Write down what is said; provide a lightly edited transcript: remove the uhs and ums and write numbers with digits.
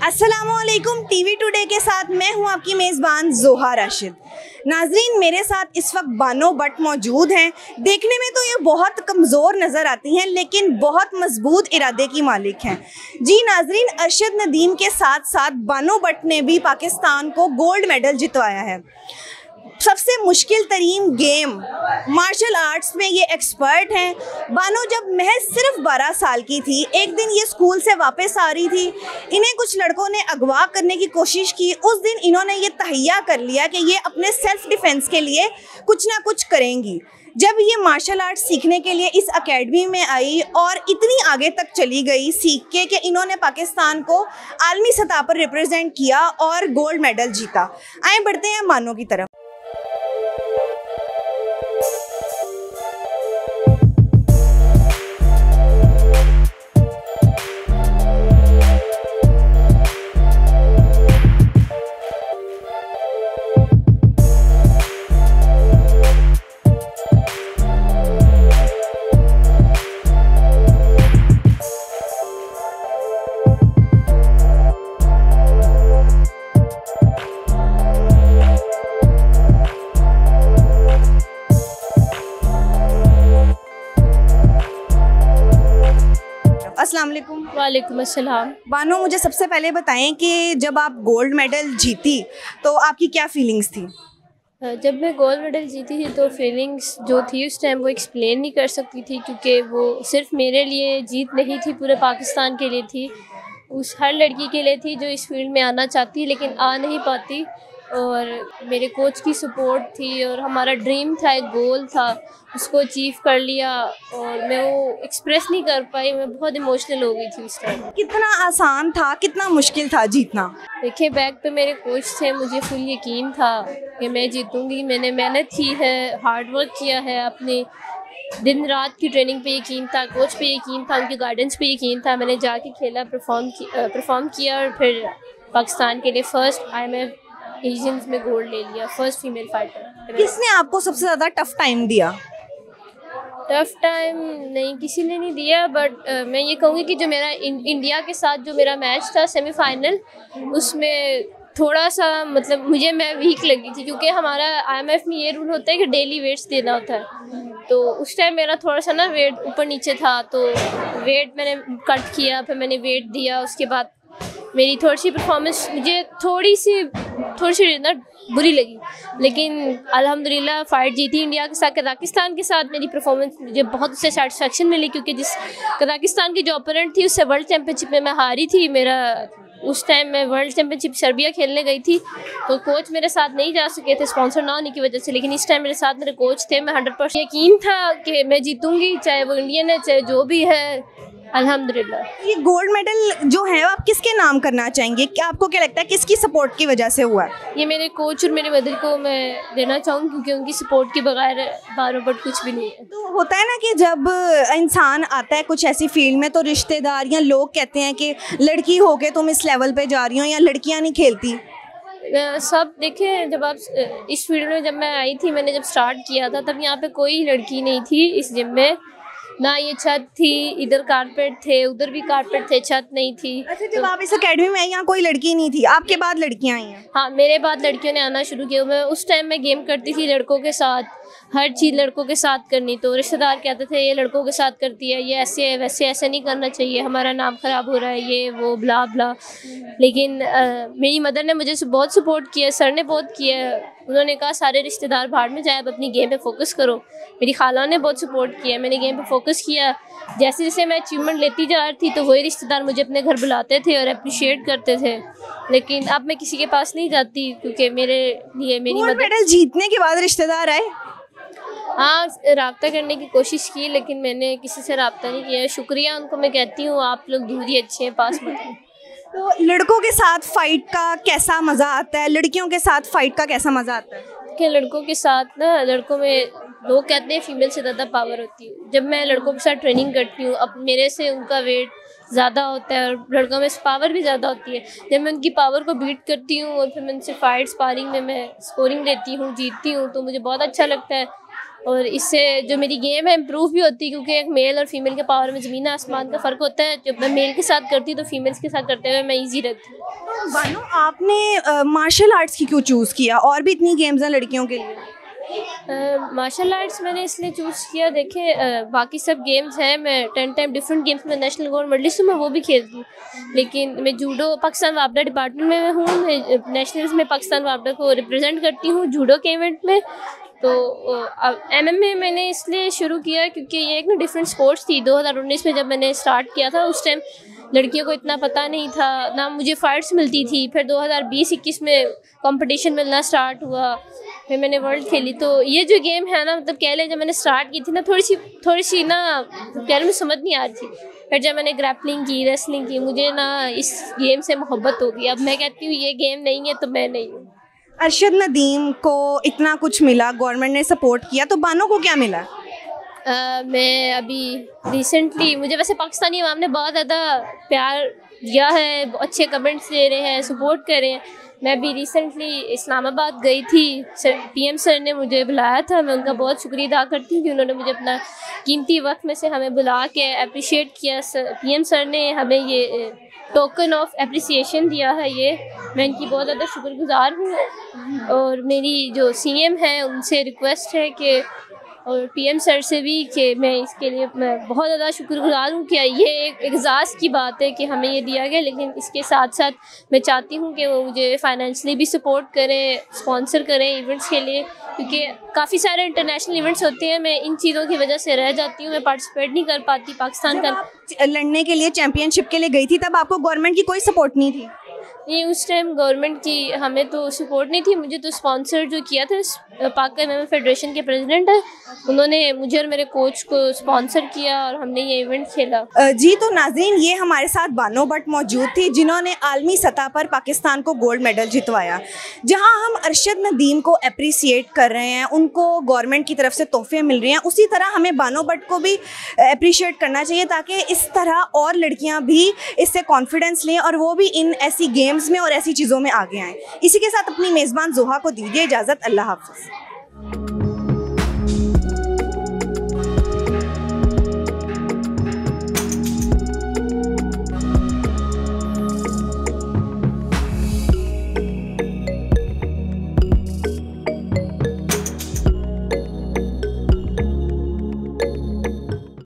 अस्सलामुअलैकुम। TV today के साथ मैं हूं आपकी मेज़बान जोहा राशिद। नाजरीन, मेरे साथ इस वक्त बानो भट्ट मौजूद हैं। देखने में तो ये बहुत कमज़ोर नज़र आती हैं, लेकिन बहुत मजबूत इरादे की मालिक हैं। जी नाजरीन, अरशद नदीम के साथ साथ बानो भट्ट ने भी पाकिस्तान को गोल्ड मेडल जितवाया है। सबसे मुश्किल तरीन गेम मार्शल आर्ट्स में ये एक्सपर्ट हैं। बानो जब महज सिर्फ 12 साल की थी, एक दिन ये स्कूल से वापस आ रही थी। इन्हें कुछ लड़कों ने अगवा करने की कोशिश की। उस दिन इन्होंने ये तहैया कर लिया कि ये अपने सेल्फ डिफेंस के लिए कुछ ना कुछ करेंगी। जब ये मार्शल आर्ट सीखने के लिए इस एकेडमी में आई और इतनी आगे तक चली गई सीख के कि इन्होंने पाकिस्तान को आलमी सतह पर रिप्रेजेंट किया और गोल्ड मेडल जीता। आए बढ़ते हैं बानो की तरफ। अस्सलाम वालेकुम। वालेकुम अस्सलाम। बानो, मुझे सबसे पहले बताएं कि जब आप गोल्ड मेडल जीती तो आपकी क्या फीलिंग्स थी? जब मैं गोल्ड मेडल जीती थी तो फीलिंग्स जो थी उस टाइम वो एक्सप्लेन नहीं कर सकती थी, क्योंकि वो सिर्फ मेरे लिए जीत नहीं थी, पूरे पाकिस्तान के लिए थी। उस हर लड़की के लिए थी जो इस फील्ड में आना चाहती लेकिन आ नहीं पाती। और मेरे कोच की सपोर्ट थी और हमारा ड्रीम था, एक गोल था, उसको अचीव कर लिया। और मैं वो एक्सप्रेस नहीं कर पाई, मैं बहुत इमोशनल हो गई थी उस टाइम। कितना आसान था, कितना मुश्किल था जीतना? देखिए, बैक पे मेरे कोच थे, मुझे फुल यकीन था कि मैं जीतूंगी। मैंने मेहनत की है, हार्ड वर्क किया है, अपने दिन रात की ट्रेनिंग पे यकीन था, कोच पे यकीन था, उनके गाइडेंस पे यकीन था। मैंने जाके खेला, परफॉर्म किया और फिर पाकिस्तान के लिए फर्स्ट IMF एशियंस में गोल्ड ले लिया, फर्स्ट फीमेल फाइटर। किसने आपको सबसे ज़्यादा टफ टाइम दिया? टफ टाइम नहीं, किसी ने नहीं दिया, बट मैं ये कहूँगी कि जो मेरा इंडिया के साथ जो मेरा मैच था सेमीफाइनल, उसमें थोड़ा सा मतलब मैं वीक लगी थी, क्योंकि हमारा IMF में ये रूल होता है कि डेली वेट्स देना होता है। तो उस टाइम मेरा थोड़ा सा ना वेट ऊपर नीचे था, तो वेट मैंने कट किया, फिर मैंने वेट दिया। उसके बाद मेरी थोड़ी सी परफॉर्मेंस मुझे थोड़ी सी ना बुरी लगी, लेकिन अल्हम्दुलिल्लाह फ़ाइट जीती इंडिया के साथ। कज़ाकिस्तान के साथ मेरी परफॉर्मेंस मुझे बहुत उससे सेटिस्फेक्शन मिली, क्योंकि जिस कज़ाकिस्तान की जो ओपोनेंट थी उससे वर्ल्ड चैम्पियनशिप में मैं हारी थी। मेरा उस टाइम मैं वर्ल्ड चैम्पियनशिप सर्बिया खेलने गई थी, तो कोच मेरे साथ नहीं जा सके थे स्पॉन्सर ना होने की वजह से, लेकिन इस टाइम मेरे साथ मेरे कोच थे। मैं 100% यकीन था कि मैं जीतूँगी, चाहे वो इंडियन है चाहे जो भी है, अल्हम्दुलिल्लाह। ये गोल्ड मेडल जो है आप किसके नाम करना चाहेंगे? क्या आपको क्या लगता है किसकी सपोर्ट की वजह से हुआ? ये मेरे कोच और मेरे मदर को मैं देना चाहूँगी, क्योंकि उनकी सपोर्ट के बगैर बानो भट्ट कुछ भी नहीं है। तो होता है ना कि जब इंसान आता है कुछ ऐसी फील्ड में, तो रिश्तेदार या लोग कहते हैं कि लड़की हो के तुम इस लेवल पे जा रही हो, या लड़कियां नहीं खेलती। सब देखें, जब आप इस फील्ड में जब मैं आई थी, मैंने जब स्टार्ट किया था, तब यहाँ पे कोई लड़की नहीं थी इस जिम में, ना ये छत थी, इधर कारपेट थे, उधर भी कारपेट थे, छत नहीं थी। अच्छा, जब आप इस एकेडमी में आई यहाँ कोई लड़की नहीं थी, आपके बाद लड़कियाँ आई हैं? हाँ, मेरे बाद लड़कियों ने आना शुरू किया। मैं उस टाइम में गेम करती थी लड़कों के साथ, हर चीज़ लड़कों के साथ करनी, तो रिश्तेदार कहते थे ये लड़कों के साथ करती है, ये ऐसे है वैसे, ऐसे नहीं करना चाहिए, हमारा नाम ख़राब हो रहा है, ये वो ब्ला ब्ला। लेकिन मेरी मदर ने मुझे बहुत सपोर्ट किया, सर ने बहुत किया। उन्होंने कहा सारे रिश्तेदार बाहर में जाए, अब अपनी गेम पे फोकस करो। मेरी खाला ने बहुत सपोर्ट किया, मैंने गेम पे फोकस किया। जैसे जैसे मैं अचीवमेंट लेती जा रही थी, तो वही रिश्तेदार मुझे अपने घर बुलाते थे और अप्रिशिएट करते थे। लेकिन अब मैं किसी के पास नहीं जाती, क्योंकि मेरे लिए मेरी गोल्ड मेडल जीतने के बाद रिश्तेदार आए? हाँ, रब्ता करने की कोशिश की, लेकिन मैंने किसी से रब्ता नहीं किया। शुक्रिया उनको मैं कहती हूँ, आप लोग दूर ही अच्छे हैं, पास मत हैं। तो लड़कों के साथ फाइट का कैसा मज़ा आता है, लड़कियों के साथ फाइट का कैसा मज़ा आता है? कि लड़कों के साथ ना, लड़कों में लोग कहते हैं फीमेल से ज़्यादा पावर होती है। जब मैं लड़कों के साथ ट्रेनिंग करती हूँ, अब मेरे से उनका वेट ज़्यादा होता है और लड़कों में पावर भी ज़्यादा होती है। जब मैं उनकी पावर को बीट करती हूँ और फिर मैं उनसे फाइट स्पारिंग में मैं स्कोरिंग लेती हूँ, जीतती हूँ, तो मुझे बहुत अच्छा लगता है। और इससे जो मेरी गेम है इम्प्रूव भी होती है, क्योंकि एक मेल और फीमेल के पावर में ज़मीन आसमान का फ़र्क होता है। जब मैं मेल के साथ करती हूँ तो फीमेल्स के साथ करते हुए मैं ईजी रहती हूँ। बानो, आपने मार्शल आर्ट्स की क्यों चूज़ किया? और भी इतनी गेम्स हैं लड़कियों के लिए। मार्शल आर्ट्स मैंने इसलिए चूज़ किया, देखें बाकी सब गेम्स हैं, मैं 10 टाइम डिफरेंट गेम्स में नेशनल गोल्ड मेडलिस्ट हूँ, मैं वो भी खेलती हूँ, लेकिन मैं जूडो पाकिस्तान वापडा डिपार्टमेंट में हूँ, मैं नेशनल्स में पाकिस्तान वापडा को रिप्रेजेंट करती हूँ जूडो के इवेंट में। तो MMA मैंने इसलिए शुरू किया क्योंकि ये एक ना डिफरेंट स्पोर्ट्स थी। 2019 में जब मैंने स्टार्ट किया था उस टाइम लड़कियों को इतना पता नहीं था, ना मुझे फाइट्स मिलती थी। फिर 2020-21 में कंपटीशन मिलना स्टार्ट हुआ, फिर मैंने वर्ल्ड खेली। तो ये जो गेम है ना, मतलब कह लें जब मैंने स्टार्ट की थी ना थोड़ी सी ना कह में समझ नहीं आ रही थी। फिर जब मैंने ग्रैपलिंग की, रेसलिंग की, मुझे ना इस गेम से मोहब्बत हो गई। अब मैं कहती हूँ ये गेम नहीं है तो मैं नहीं हूँ। अरशद नदीम को इतना कुछ मिला, गवर्नमेंट ने सपोर्ट किया, तो बानो को क्या मिला? मैं अभी रिसेंटली, मुझे वैसे पाकिस्तानी अवाम ने बहुत ज़्यादा प्यार दिया है, अच्छे कमेंट्स दे रहे हैं, सपोर्ट कर रहे हैं। मैं अभी रिसेंटली इस्लामाबाद गई थी, PM सर ने मुझे बुलाया था, मैं उनका बहुत शुक्रिया अदा करती हूँ कि उन्होंने मुझे अपना कीमती वक्त में से हमें बुला के अप्रिशिएट किया। PM सर ने हमें ये टोकन ऑफ अप्रिसिएशन दिया है, ये मैं इनकी बहुत ज़्यादा शुक्रगुजार हूँ। और मेरी जो CM हैं उनसे रिक्वेस्ट है कि, और PM सर से भी, कि मैं इसके लिए मैं बहुत ज़्यादा शुक्रगुजार हूँ कि ये एक एग्ज़ाज़ की बात है कि हमें ये दिया गया, लेकिन इसके साथ साथ मैं चाहती हूँ कि वो मुझे फ़ाइनेंशली भी सपोर्ट करें, स्पॉन्सर करें इवेंट्स के लिए, क्योंकि काफ़ी सारे इंटरनेशनल इवेंट्स होते हैं, मैं इन चीज़ों की वजह से रह जाती हूँ, मैं पार्टिसिपेट नहीं कर पाती। पाकिस्तान का लड़ने के लिए चैम्पियनशिप के लिए गई थी, तब आपको गवर्नमेंट की कोई सपोर्ट नहीं थी? नहीं, उस टाइम गवर्नमेंट की हमें तो सपोर्ट नहीं थी। मुझे तो स्पॉन्सर जो किया था पाक MMA फेडरेशन के प्रेसिडेंट है, उन्होंने मुझे और मेरे कोच को स्पॉन्सर किया और हमने ये इवेंट खेला। जी, तो नाज़रीन, ये हमारे साथ बानो भट्ट मौजूद थी जिन्होंने आलमी सतह पर पाकिस्तान को गोल्ड मेडल जितवाया। जहां हम अरशद नदीम को अप्रिसिएट कर रहे हैं, उनको गवर्नमेंट की तरफ से तोहफे मिल रहे हैं, उसी तरह हमें बानो भट्ट को भी अप्रिशिएट करना चाहिए ताकि इस तरह और लड़कियां भी इससे कॉन्फिडेंस लें और वो भी इन ऐसी गेम्स में और ऐसी चीज़ों में आगे आएँ। इसी के साथ अपनी मेज़बान जोहा को दीजिए इजाज़त। अल्लाह हाफ़िज़।